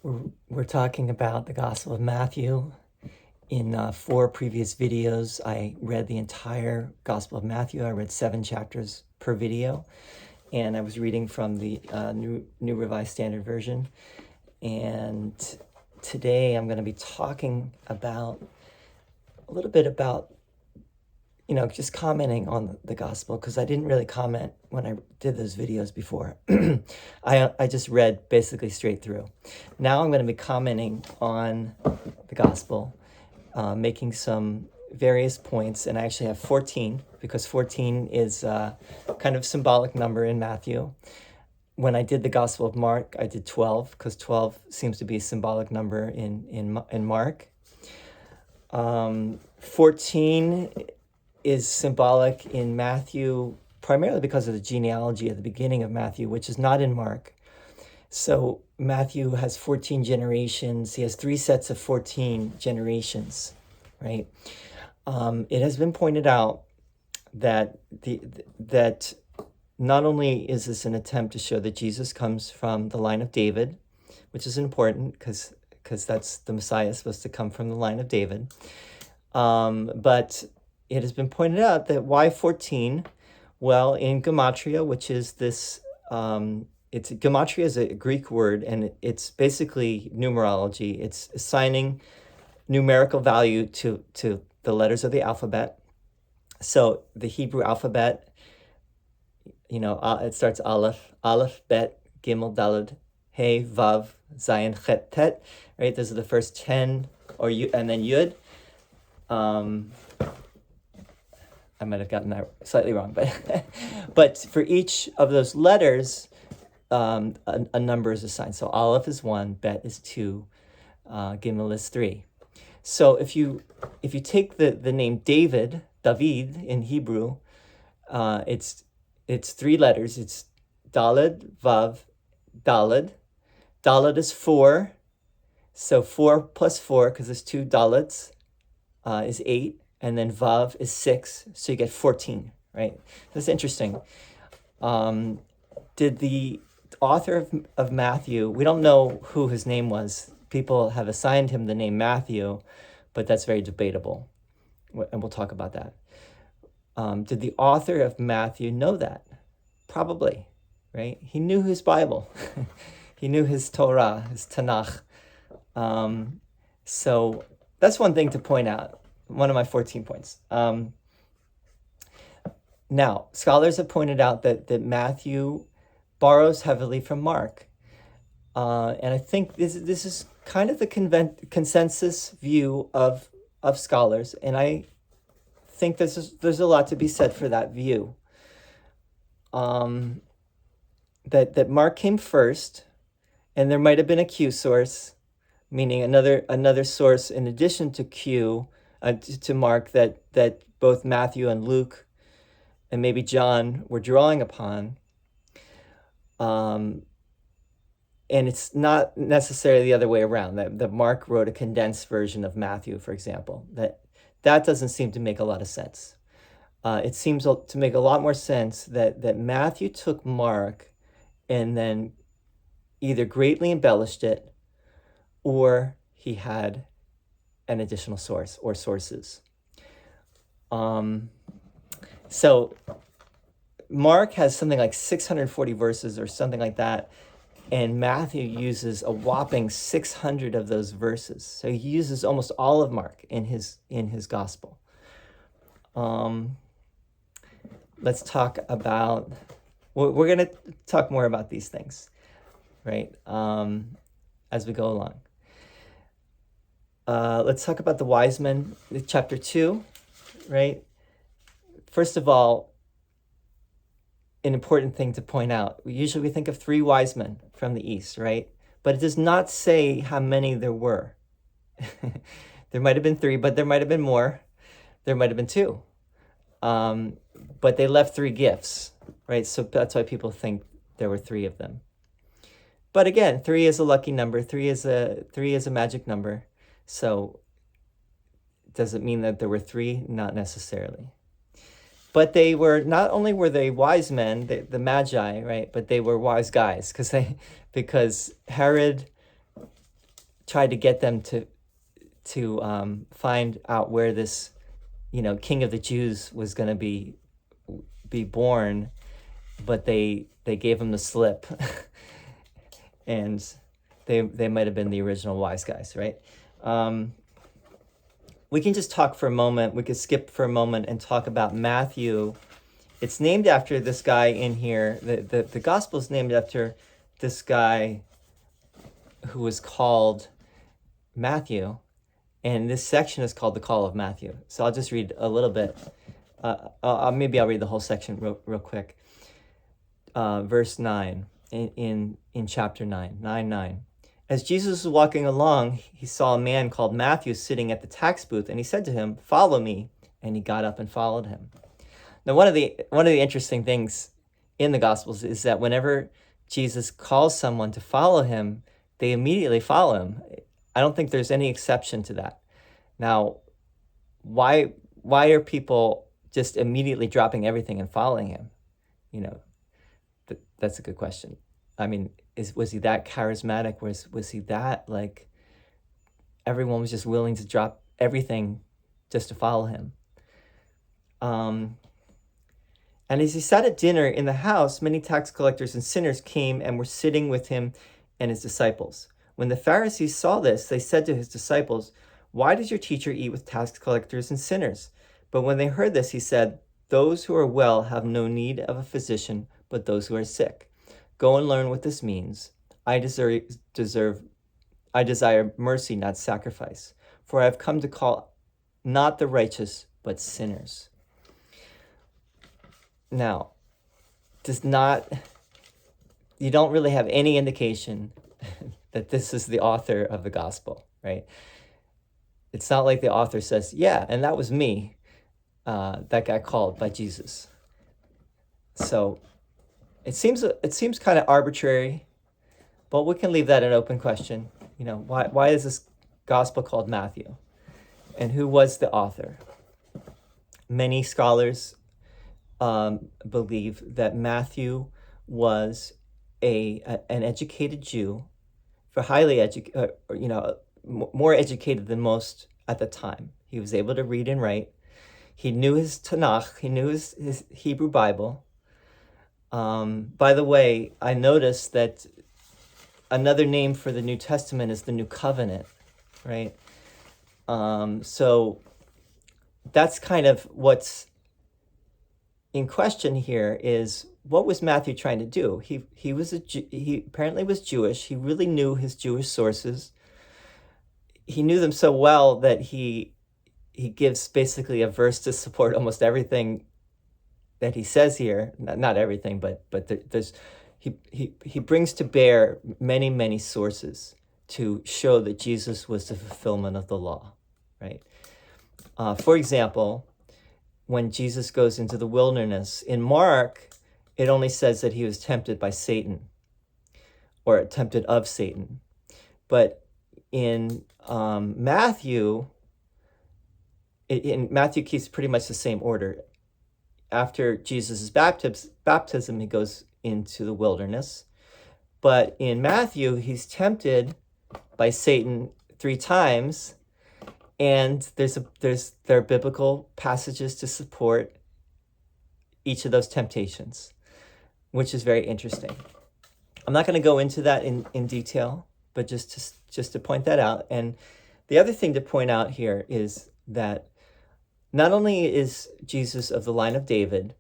We're talking about the Gospel of Matthew. In 4 previous videos, I read the entire Gospel of Matthew. I read 7 chapters per video, and I was reading from the New Revised Standard Version. And today I'm going to be talking about a little bit about, just commenting on the Gospel, because I didn't really comment when I did those videos before. I just read basically straight through. Now I'm going to be commenting on the Gospel, making some various points, and I actually have 14, because 14 is kind of symbolic number in Matthew. When I did the Gospel of Mark, I did 12, because 12 seems to be a symbolic number in Mark. 14 is symbolic in Matthew, primarily because of the genealogy at the beginning of Matthew, which is not in Mark. So Matthew has 14 generations. He has 3 sets of 14 generations, right? It has been pointed out that that not only is this an attempt to show that Jesus comes from the line of David, which is important because that's the Messiah is supposed to come from the line of David, but it has been pointed out that why 14? Well, in gematria, which is this, gematria is a Greek word, and it's basically numerology. It's assigning numerical value to the letters of the alphabet. So the Hebrew alphabet, it starts Aleph, Bet, Gimel, Daled, Hey, Vav, Zayin, Chet, Tet, right? Those are the first 10, and then Yud. I might have gotten that slightly wrong, but for each of those letters, a number is assigned. So Aleph is 1, Bet is 2, Gimel is 3. So if you take the name David in Hebrew, it's 3 letters. It's Daled, Vav, Daled. Daled is 4. So 4 plus 4, because there's 2 Daleds, is 8. And then Vav is 6, so you get 14, right? That's interesting. Did the author of Matthew, we don't know who his name was. People have assigned him the name Matthew, but that's very debatable, and we'll talk about that. Did the author of Matthew know that? Probably, right? He knew his Bible. He knew his Torah, his Tanakh. So that's one thing to point out. One of my 14 points. Now, scholars have pointed out that Matthew borrows heavily from Mark. And I think this is kind of the consensus view of scholars. And I think there's a lot to be said for that view. That Mark came first, and there might have been a Q source, meaning another source in addition to Q, to Mark, that both Matthew and Luke and maybe John were drawing upon. And it's not necessarily the other way around, that Mark wrote a condensed version of Matthew, for example. That doesn't seem to make a lot of sense. It seems to make a lot more sense that Matthew took Mark and then either greatly embellished it, or he had an additional source or sources. So Mark has something like 640 verses or something like that, and Matthew uses a whopping 600 of those verses. So he uses almost all of Mark in his gospel. Let's talk about, we're going to talk more about these things, right, as we go along. Let's talk about the wise men, chapter 2, right? First of all, an important thing to point out. We think of 3 wise men from the east, right? But it does not say how many there were. There might have been 3, but there might have been more. There might have been 2. But they left 3 gifts, right? So that's why people think there were 3 of them. But again, 3 is a lucky number. 3 is a magic number. So does it mean that there were 3? Not necessarily. But they were, not only were they wise men, the magi, right? But they were wise guys, because Herod tried to get them to find out where this, King of the Jews was going to be born, but they gave him the slip, and they might have been the original wise guys, right? We can just talk for a moment. We could skip for a moment and talk about Matthew. It's named after this guy in here. The gospel is named after this guy who was called Matthew, and this section is called the Call of Matthew. So I'll just read a little bit. Maybe I'll read the whole section real quick. Verse 9 in chapter 9. As Jesus was walking along, he saw a man called Matthew sitting at the tax booth, and he said to him, "Follow me." And he got up and followed him. Now, one of the interesting things in the Gospels is that whenever Jesus calls someone to follow him, they immediately follow him. I don't think there's any exception to that. Now, why are people just immediately dropping everything and following him? That's a good question. I mean, was he that charismatic? Was he that, like, everyone was just willing to drop everything just to follow him? And as he sat at dinner in the house, many tax collectors and sinners came and were sitting with him and his disciples. When the Pharisees saw this, they said to his disciples, "Why does your teacher eat with tax collectors and sinners?" But when they heard this, he said, "Those who are well have no need of a physician, but those who are sick. Go and learn what this means. I desire mercy, not sacrifice, for I have come to call not the righteous, but sinners." Now, you don't really have any indication that this is the author of the gospel, right? It's not like the author says, "Yeah, and that was me, that got called by Jesus." So it seems kind of arbitrary, but we can leave that an open question. Why is this gospel called Matthew? And who was the author? Many scholars believe that Matthew was an educated Jew, highly educated, more educated than most at the time. He was able to read and write. He knew his Tanakh. He knew his Hebrew Bible. By the way, I noticed that another name for the New Testament is the New Covenant, right? So that's kind of what's in question here is, what was Matthew trying to do? He apparently was Jewish. He really knew his Jewish sources. He knew them so well that he gives basically a verse to support almost everything that he says here. Not everything, but he brings to bear many sources to show that Jesus was the fulfillment of the law, right? For example, when Jesus goes into the wilderness in Mark, it only says that he was tempted by Satan, or tempted of Satan. But in Matthew, Matthew keeps pretty much the same order. After Jesus' baptism, he goes into the wilderness. But in Matthew, he's tempted by Satan 3 times, and there are biblical passages to support each of those temptations, which is very interesting. I'm not going to go into that in detail, but just to point that out. And the other thing to point out here is that not only is Jesus of the line of David,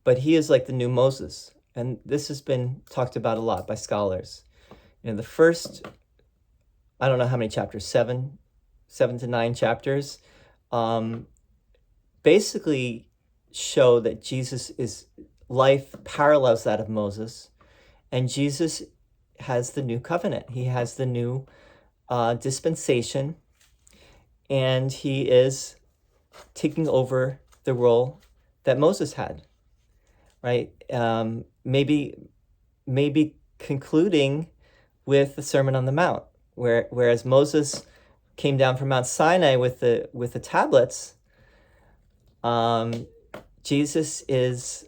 but he is like the new Moses. And this has been talked about a lot by scholars. The first, I don't know how many chapters, 7 to 9 chapters, basically show that Jesus' life parallels that of Moses. And Jesus has the new covenant. He has the new dispensation. And he is taking over the role that Moses had, right? Maybe concluding with the Sermon on the Mount, whereas Moses came down from Mount Sinai with the tablets, Jesus is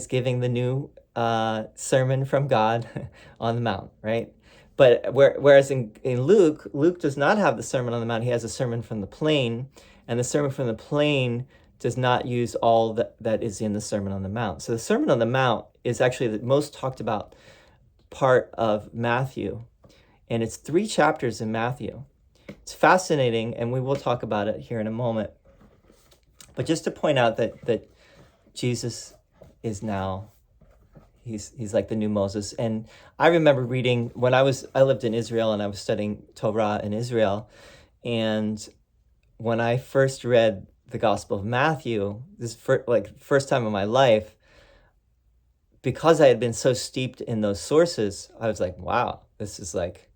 giving the new sermon from God on the Mount, right? But whereas in Luke does not have the Sermon on the Mount. He has a sermon from the plain, and the sermon from the plain does not use all that is in the Sermon on the Mount. So the Sermon on the Mount is actually the most talked about part of Matthew, and it's 3 chapters in Matthew. It's fascinating, and we will talk about it here in a moment. But just to point out that Jesus is now, he's like the new Moses. And I remember reading when I lived in Israel and I was studying Torah in Israel. And when I first read the Gospel of Matthew, this first time in my life, because I had been so steeped in those sources, I was like, wow, this is like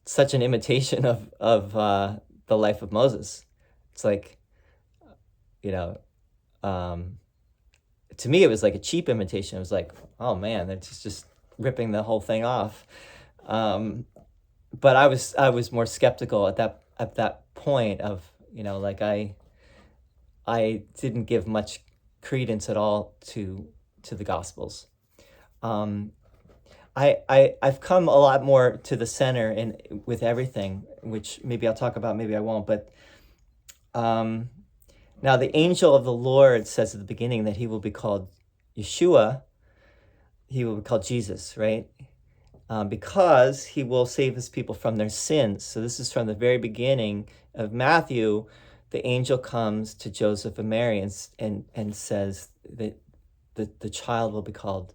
such an imitation of the life of Moses. It's like, to me, it was like a cheap imitation. It was like, oh man, they're just ripping the whole thing off. But I was more skeptical at that point of, like I didn't give much credence at all to the Gospels. I've come a lot more to the center with everything, which maybe I'll talk about, maybe I won't. But now the angel of the Lord says at the beginning that he will be called Yeshua. He will be called Jesus, right? Because he will save his people from their sins. So this is from the very beginning of Matthew. The angel comes to Joseph and Mary and says that the child will be called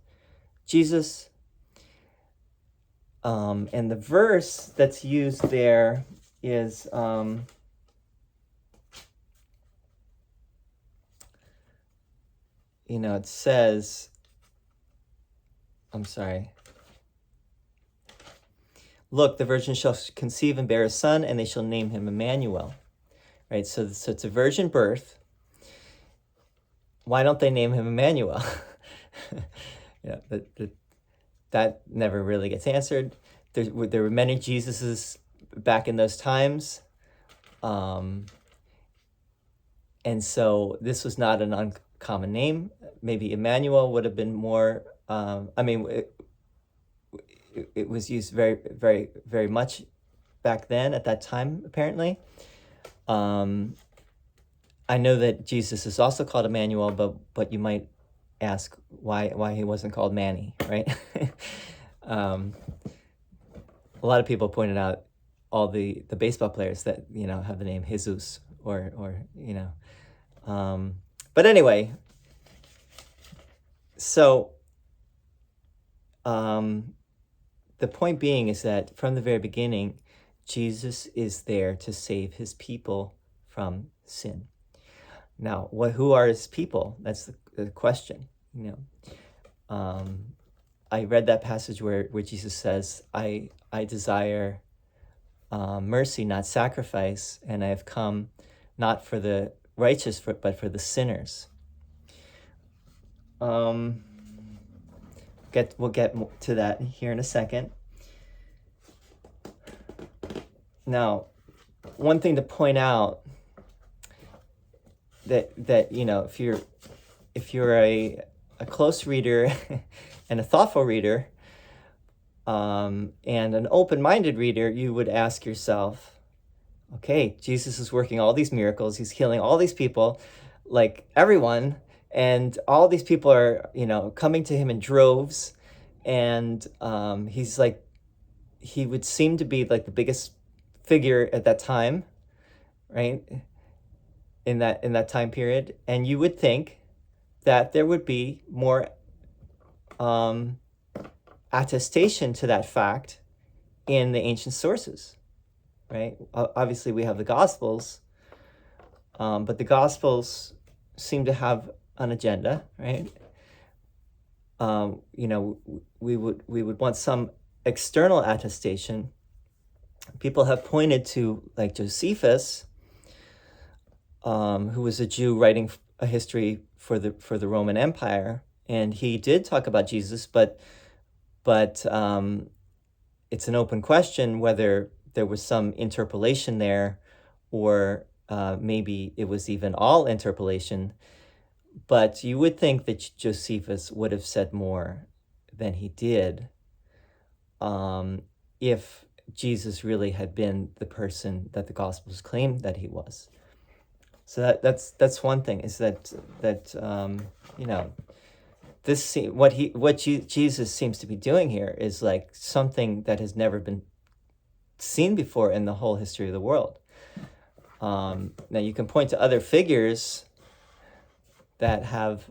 Jesus. And the verse that's used there is it says, I'm sorry. Look, the virgin shall conceive and bear a son, and they shall name him Emmanuel. Right? So it's a virgin birth. Why don't they name him Emmanuel? That never really gets answered. There were many Jesuses back in those times. And so this was not an uncommon name. Maybe Emmanuel would have been more, it was used very, very, very much back then at that time, apparently. I know that Jesus is also called Emmanuel, but you might ask why he wasn't called Manny, right? A lot of people pointed out all the baseball players that have the name Jesus or but anyway, so the point being is that from the very beginning, Jesus is there to save his people from sin. Now, who are his people? That's the question. I read that passage where Jesus says, I desire mercy, not sacrifice, and I have come not for the righteous, but for the sinners. We'll get to that here in a second. Now, one thing to point out that if you're a close reader and a thoughtful reader, and an open-minded reader, you would ask yourself, okay, Jesus is working all these miracles, he's healing all these people, like everyone, and all these people are, coming to him in droves, and he's like, he would seem to be like the biggest figure at that time, right? In that time period, and you would think that there would be more attestation to that fact in the ancient sources, right? Obviously, we have the Gospels, but the Gospels seem to have an agenda, right? We would want some external attestation. People have pointed to, like, Josephus, who was a Jew writing a history for the Roman Empire, and he did talk about Jesus, but it's an open question whether there was some interpolation there, or maybe it was even all interpolation. But you would think that Josephus would have said more than he did if Jesus really had been the person that the Gospels claimed that he was. So that's one thing, is that Jesus seems to be doing here is like something that has never been seen before in the whole history of the world. Now you can point to other figures that have,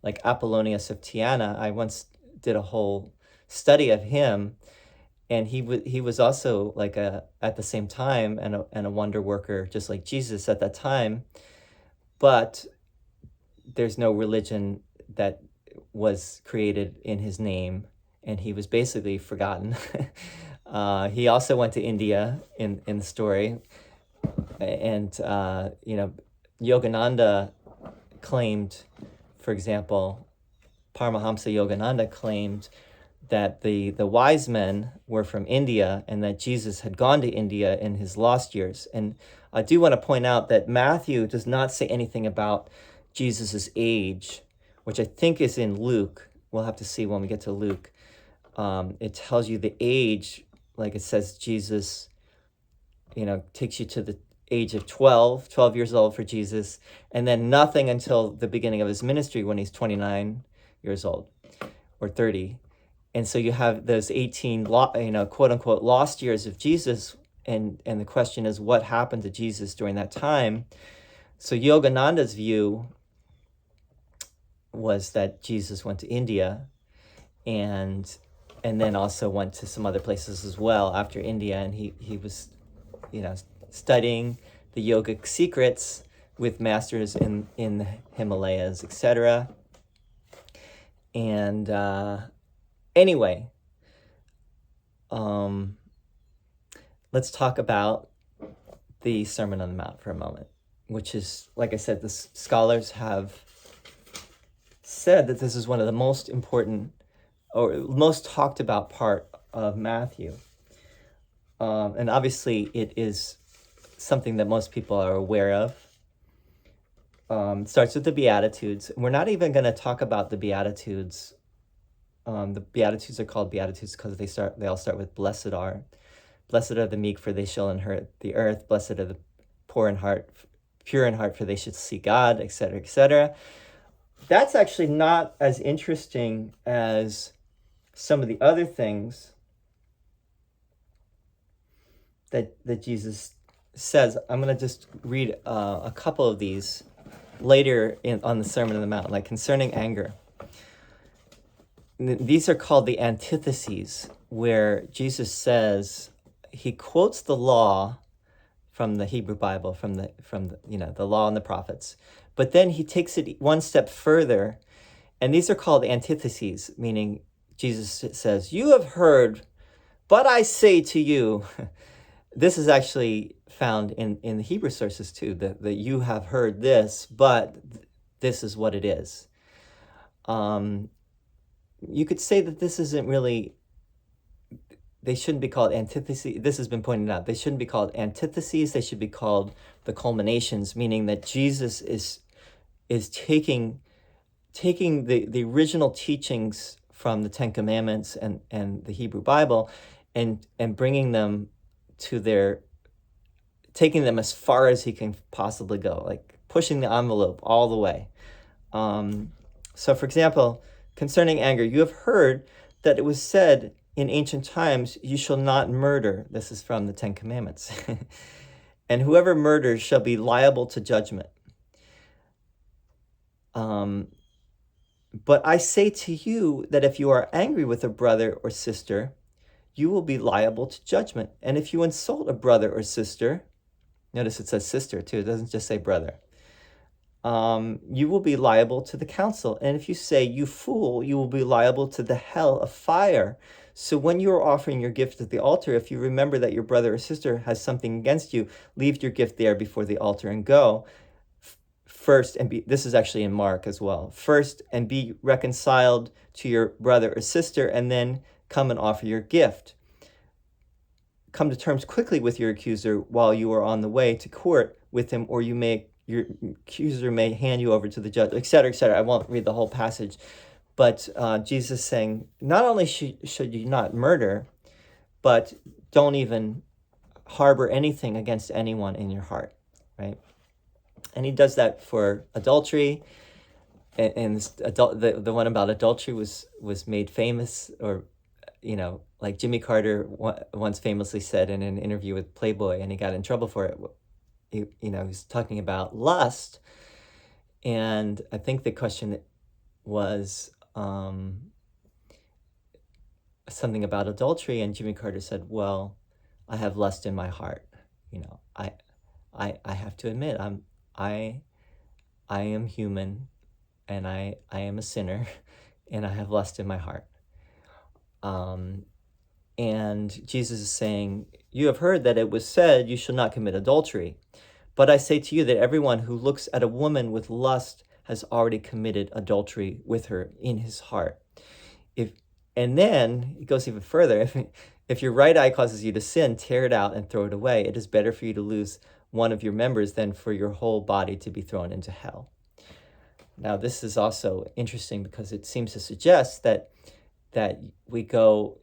like Apollonius of Tyana. I once did a whole study of him, and he was also like at the same time and a wonder worker, just like Jesus at that time. But there's no religion that was created in his name, and he was basically forgotten. He also went to India in the story, and Yogananda claimed, for example, Paramahamsa Yogananda claimed that the wise men were from India and that Jesus had gone to India in his lost years. And I do want to point out that Matthew does not say anything about Jesus's age, which I think is in Luke. We'll have to see when we get to Luke. It tells you the age, like it says Jesus, takes you to the age of 12 years old for Jesus, and then nothing until the beginning of his ministry when he's 29 years old or 30. And so you have those 18, quote unquote, lost years of Jesus. And the question is, what happened to Jesus during that time? So Yogananda's view was that Jesus went to India and then also went to some other places as well after India. And he was, studying the yogic secrets with masters in the Himalayas, etc. And anyway, let's talk about the Sermon on the Mount for a moment, which is, like I said, the scholars have said that this is one of the most important or most talked about part of Matthew. And obviously it is something that most people are aware of. It starts with the Beatitudes. We're not even going to talk about the Beatitudes. The Beatitudes are called Beatitudes because they all start with blessed are. Blessed are the meek, for they shall inherit the earth. Blessed are the pure in heart, for they should see God, etc., etc. That's actually not as interesting as some of the other things that Jesus says. I'm going to just read a couple of these later on the Sermon on the Mount, like concerning anger. These are called the antitheses, where Jesus says, he quotes the law from the Hebrew Bible, from the law and the prophets, but then he takes it one step further, and these are called antitheses, meaning Jesus says, you have heard, but I say to you. This is actually found in the Hebrew sources too, that you have heard this, but this is what it is. You could say that this isn't really, they shouldn't be called antitheses. This has been pointed out. They shouldn't be called antitheses. They should be called the culminations, meaning that Jesus is taking the original teachings from the Ten Commandments and the Hebrew Bible and bringing them taking them as far as he can possibly go, like pushing the envelope all the way. So for example, concerning anger, you have heard that it was said in ancient times, you shall not murder. This is from the Ten Commandments. And whoever murders shall be liable to judgment. But I say to you that if you are angry with a brother or sister, you will be liable to judgment. And if you insult a brother or sister, notice it says sister too, it doesn't just say brother, you will be liable to the council. And if you say, you fool, you will be liable to the hell of fire. So when you are offering your gift at the altar, if you remember that your brother or sister has something against you, leave your gift there before the altar and go. This is actually in Mark as well. First, and be reconciled to your brother or sister, and then come and offer your gift. Come to terms quickly with your accuser while you are on the way to court with him, or your accuser may hand you over to the judge, etc., etc. I won't read the whole passage, But Jesus is saying, not only should you not murder, but don't even harbor anything against anyone in your heart, right? And he does that for adultery. And the one about adultery was made famous, or, like Jimmy Carter once famously said in an interview with Playboy, and he got in trouble for it. He was talking about lust, and I think the question was something about adultery, and Jimmy Carter said, "Well, I have lust in my heart. I have to admit, I am human, and I am a sinner, and I have lust in my heart." And Jesus is saying, "You have heard that it was said, 'You shall not commit adultery.' But I say to you that everyone who looks at a woman with lust has already committed adultery with her in his heart." And then it goes even further. If your right eye causes you to sin, tear it out and throw it away. It is better for you to lose one of your members than for your whole body to be thrown into hell. Now, this is also interesting because it seems to suggest that we go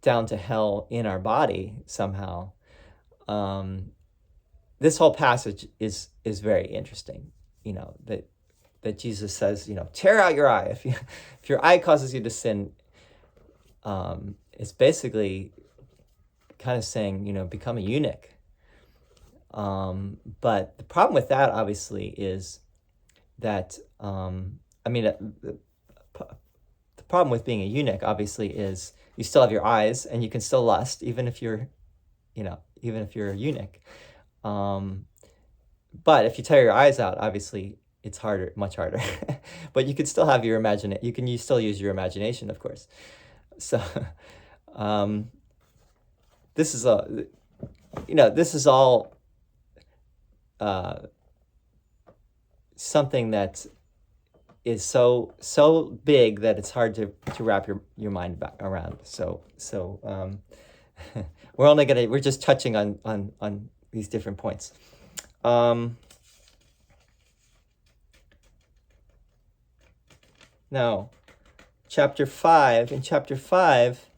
down to hell in our body somehow. This whole passage is very interesting. That Jesus says, tear out your eye. If your eye causes you to sin, it's basically kind of saying, become a eunuch. But the problem with that, obviously, is that, the problem with being a eunuch, obviously, is you still have your eyes and you can still lust, even if you're a eunuch. But if you tear your eyes out, obviously, it's harder, much harder. But you could still have your imagination. You still use your imagination, of course. So, this is all something that is so big that it's hard to wrap your mind around. So we're just touching on these different points. Now, chapter 5. In chapter 5,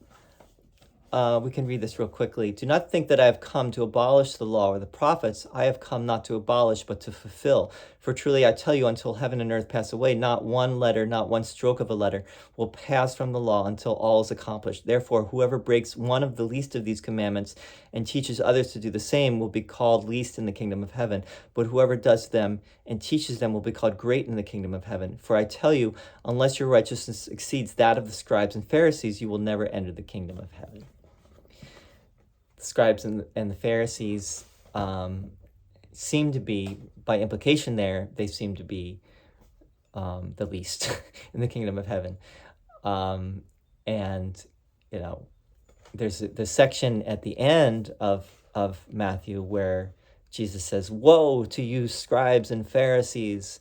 we can read this real quickly. "Do not think that I have come to abolish the law or the prophets. I have come not to abolish, but to fulfill. For truly I tell you, until heaven and earth pass away, not one letter, not one stroke of a letter will pass from the law until all is accomplished. Therefore, whoever breaks one of the least of these commandments and teaches others to do the same will be called least in the kingdom of heaven. But whoever does them and teaches them will be called great in the kingdom of heaven. For I tell you, unless your righteousness exceeds that of the scribes and Pharisees, you will never enter the kingdom of heaven." The scribes and the Pharisees seem to be, by implication there, they seem to be the least in the kingdom of heaven. And, there's the section at the end of Matthew where Jesus says, "Woe to you, scribes and Pharisees."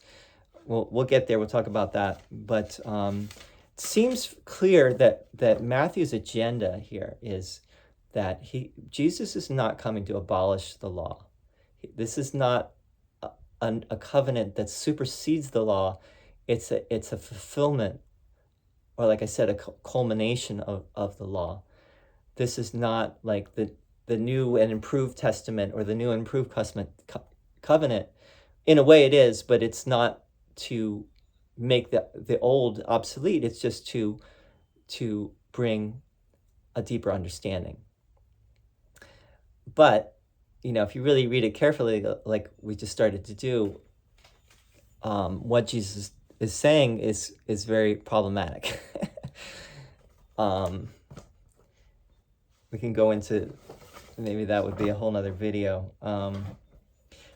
We'll get there. We'll talk about that. But it seems clear that Matthew's agenda here is that Jesus is not coming to abolish the law. This is not a covenant that supersedes the law. It's a fulfillment, or like I said, a culmination of the law. This is not like the new and improved testament or the new and improved covenant. In a way it is, but it's not to make the old obsolete. It's just to bring a deeper understanding. But, if you really read it carefully, like we just started to do, what Jesus is saying is very problematic. We can go into, maybe that would be a whole nother video.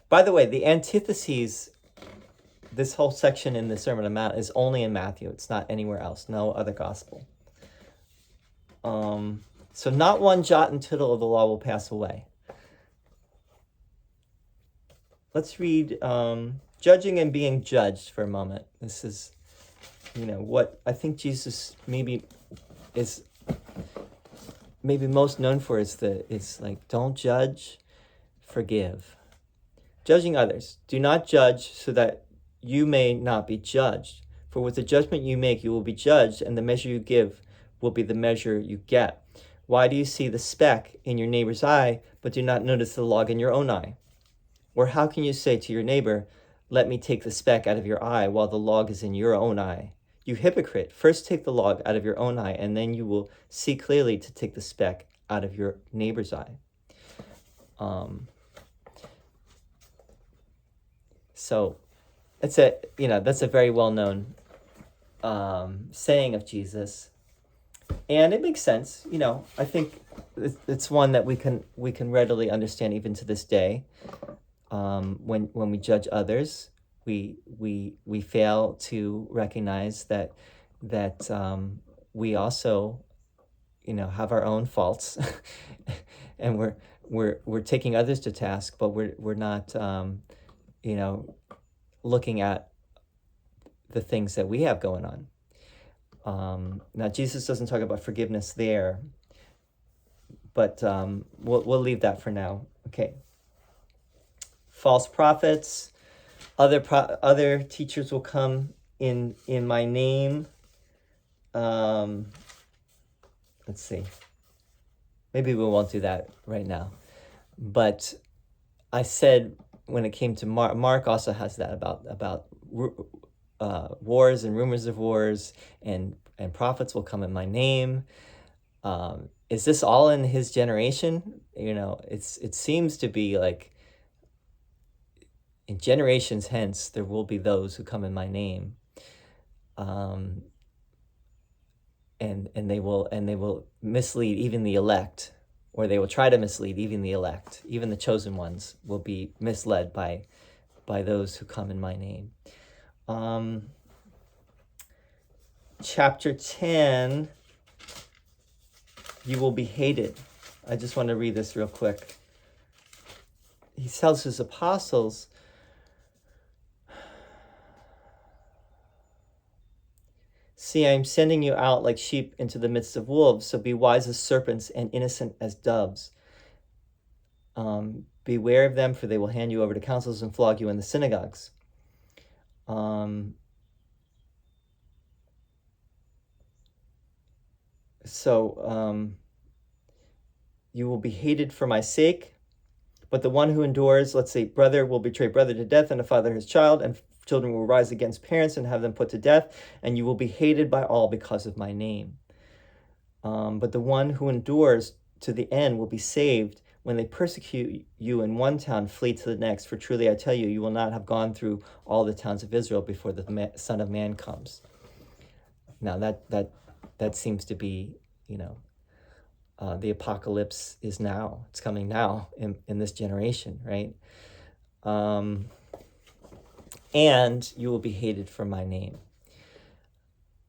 By the way, the antitheses, this whole section in the Sermon on the Mount is only in Matthew. It's not anywhere else, no other gospel. So not one jot and tittle of the law will pass away. Let's read judging and being judged for a moment. This is, what I think Jesus is most known for is like, don't judge, forgive. Judging others. "Do not judge so that you may not be judged. For with the judgment you make, you will be judged, and the measure you give will be the measure you get. Why do you see the speck in your neighbor's eye, but do not notice the log in your own eye? Or how can you say to your neighbor, let me take the speck out of your eye while the log is in your own eye? You hypocrite, first take the log out of your own eye, and then you will see clearly to take the speck out of your neighbor's eye. So that's a very well-known saying of Jesus, and it makes sense. I think it's one that we can readily understand even to this day. When we judge others, we fail to recognize that we also have our own faults, and we're taking others to task, but we're not looking at the things that we have going on. Now Jesus doesn't talk about forgiveness there, but we'll leave that for now. Okay. False prophets, other teachers will come in my name. Let's see. Maybe we won't do that right now. But I said when it came to Mark also has that about wars and rumors of wars, and prophets will come in my name. Is this all in his generation? It seems to be like in generations hence there will be those who come in my name, and they will mislead even the elect, or they will try to mislead even the elect. Even the chosen ones will be misled by those who come in my name. Chapter 10, you will be hated. I just want to read this real quick. He tells his apostles, see, I am sending you out like sheep into the midst of wolves, so be wise as serpents and innocent as doves. Beware of them, for they will hand you over to councils and flog you in the synagogues. You will be hated for my sake, but the one who endures, let's say, brother will betray brother to death, and a father his child, and children will rise against parents and have them put to death, and you will be hated by all because of my name. But the one who endures to the end will be saved. When they persecute you in one town, flee to the next. For truly I tell you, you will not have gone through all the towns of Israel before the Son of Man comes. Now that seems to be, the apocalypse is now. It's coming now in this generation, right? And you will be hated for my name.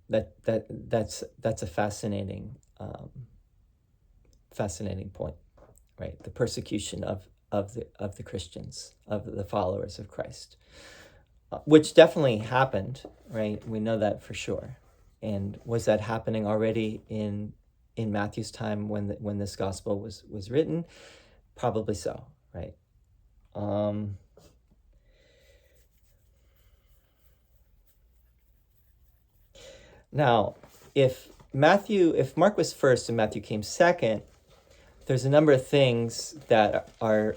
That's a fascinating point, right? The persecution of the Christians, of the followers of Christ, which definitely happened, right? We know that for sure. And was that happening already in Matthew's time when this gospel was written? Probably so, right? Now, if Mark was first and Matthew came second, there's a number of things that are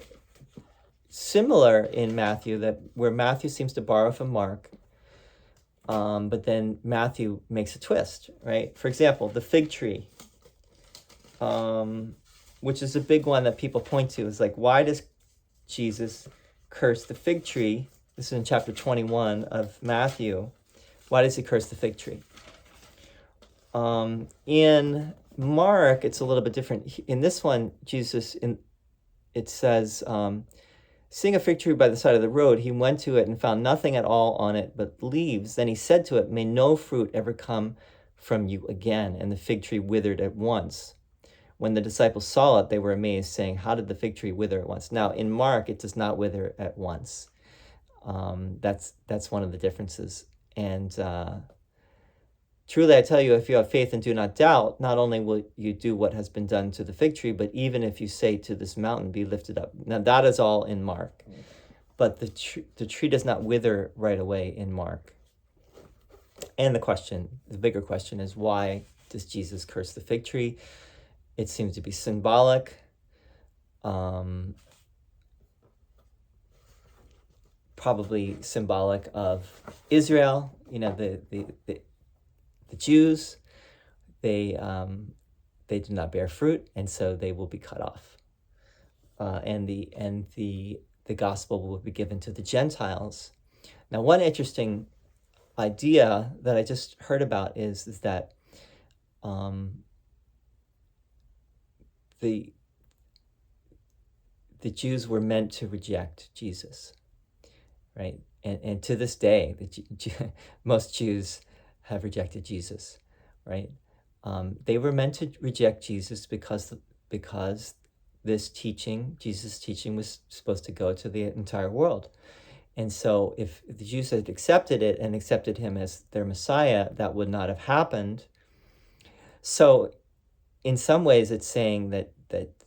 similar in Matthew, where Matthew seems to borrow from Mark, but then Matthew makes a twist, right? For example, the fig tree, which is a big one that people point to, is like, why does Jesus curse the fig tree? This is in chapter 21 of Matthew. Why does he curse the fig tree? In Mark, it's a little bit different. In this one, it says, seeing a fig tree by the side of the road, he went to it and found nothing at all on it but leaves. Then he said to it, may no fruit ever come from you again. And the fig tree withered at once. When the disciples saw it, they were amazed, saying, how did the fig tree wither at once? Now, in Mark, it does not wither at once. That's one of the differences. And truly, I tell you, if you have faith and do not doubt, not only will you do what has been done to the fig tree, but even if you say to this mountain, be lifted up. Now, that is all in Mark. But the tree does not wither right away in Mark. And the bigger question is, why does Jesus curse the fig tree? It seems to be symbolic. Probably symbolic of Israel, the Jews. They do not bear fruit, and so they will be cut off. And the gospel will be given to the Gentiles. Now, one interesting idea that I just heard about is that the Jews were meant to reject Jesus, right? And to this day, most Jews have rejected Jesus, right? They were meant to reject Jesus because this teaching, Jesus' teaching, was supposed to go to the entire world. And so if the Jews had accepted it and accepted him as their Messiah, that would not have happened. So in some ways, it's saying that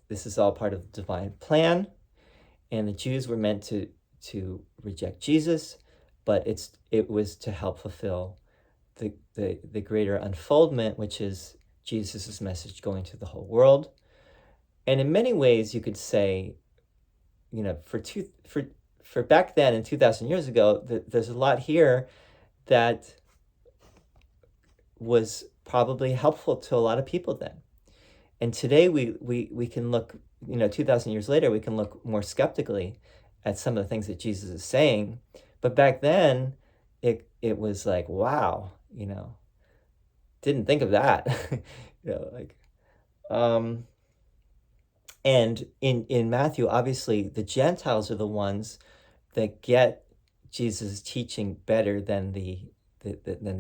this is all part of the divine plan, and the Jews were meant to reject Jesus, but it was to help fulfill the greater unfoldment, which is Jesus' message going to the whole world. And in many ways, you could say, for back then and 2,000 years ago, there's a lot here that was probably helpful to a lot of people then. And today we can look, 2,000 years later, we can look more skeptically at some of the things that Jesus is saying. But back then, it was like, wow, didn't think of that. And in Matthew, obviously, the Gentiles are the ones that get Jesus' teaching better than the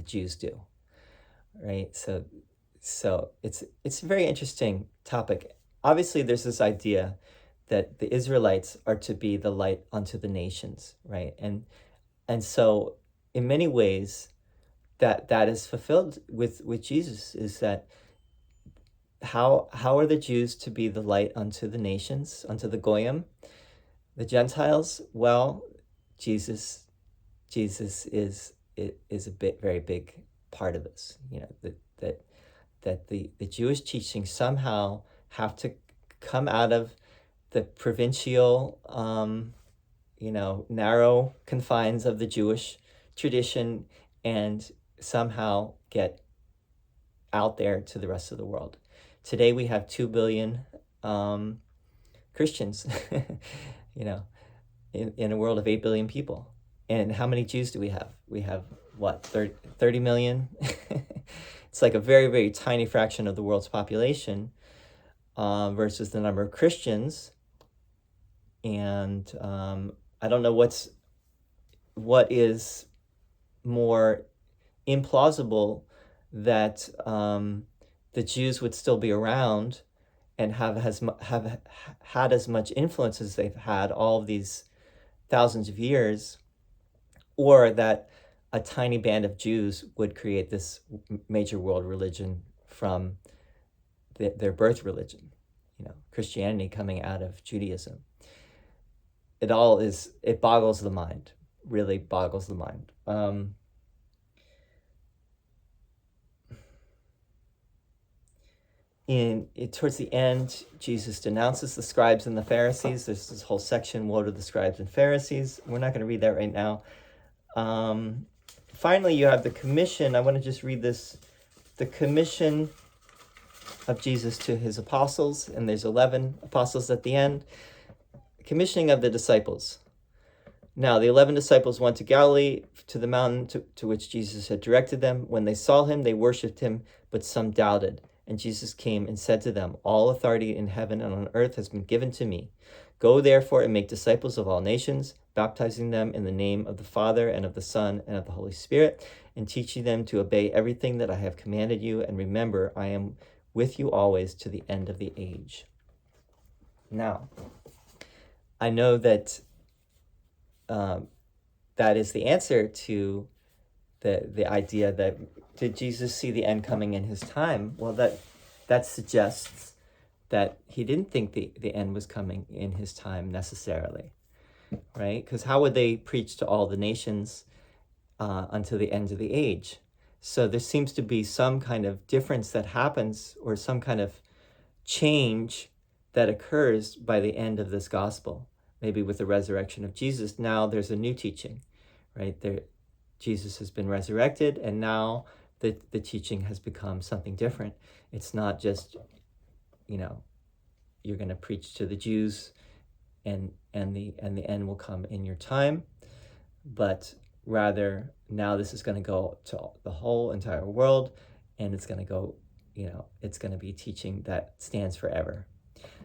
Jews do, right? So it's a very interesting topic. Obviously, there's this idea that the Israelites are to be the light unto the nations, right? And so in many ways, that is fulfilled with Jesus, is that how are the Jews to be the light unto the nations, unto the Goyim, the Gentiles? Well, Jesus is a very big part of this. That the Jewish teaching somehow have to come out of the provincial, narrow confines of the Jewish tradition and somehow get out there to the rest of the world. Today we have 2 billion Christians, in a world of 8 billion people. And how many Jews do we have? We have, 30 million? It's like a very, very tiny fraction of the world's population versus the number of Christians. And I don't know what is more implausible, that the Jews would still be around and have had as much influence as they've had all of these thousands of years, or that a tiny band of Jews would create this major world religion from their birth religion, Christianity coming out of Judaism. It boggles the mind, really boggles the mind. Towards the end, Jesus denounces the scribes and the Pharisees. There's this whole section, woe to the scribes and Pharisees. We're not going to read that right now. Finally, you have the commission. I want to just read this. The commission of Jesus to his apostles, and there's 11 apostles at the end. Commissioning of the disciples. Now, the 11 disciples went to Galilee, to the mountain to which Jesus had directed them. When they saw him, they worshipped him, but some doubted. And Jesus came and said to them, all authority in heaven and on earth has been given to me. Go therefore and make disciples of all nations, baptizing them in the name of the Father and of the Son and of the Holy Spirit, and teaching them to obey everything that I have commanded you. And remember, I am with you always to the end of the age. Now, I know that that is the answer to the idea that, did Jesus see the end coming in his time? Well, that suggests that he didn't think the end was coming in his time necessarily, right? Because how would they preach to all the nations until the end of the age? So there seems to be some kind of difference that happens, or some kind of change that occurs by the end of this gospel. Maybe with the resurrection of Jesus, now there's a new teaching, right? Jesus has been resurrected, and now the teaching has become something different. It's not just, you're going to preach to the Jews, and the end will come in your time, but rather now this is going to go to the whole entire world, and it's going to go, it's going to be teaching that stands forever.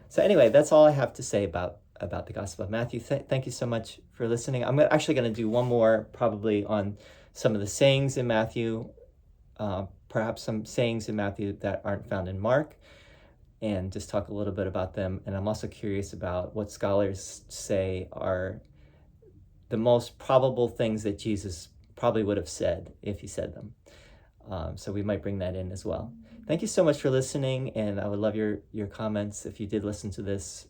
So anyway, that's all I have to say about the Gospel of Matthew. Thank you so much for listening. I'm actually going to do one more, probably on some of the sayings in Matthew, perhaps some sayings in Matthew that aren't found in Mark, and just talk a little bit about them. And I'm also curious about what scholars say are the most probable things that Jesus probably would have said if he said them. So we might bring that in as well. Thank you so much for listening, and I would love your comments if you did listen to this,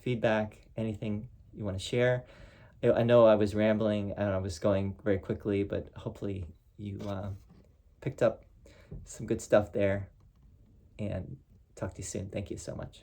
feedback, anything you want to share. I know I was rambling and I was going very quickly, but hopefully you picked up some good stuff there, and talk to you soon. Thank you so much.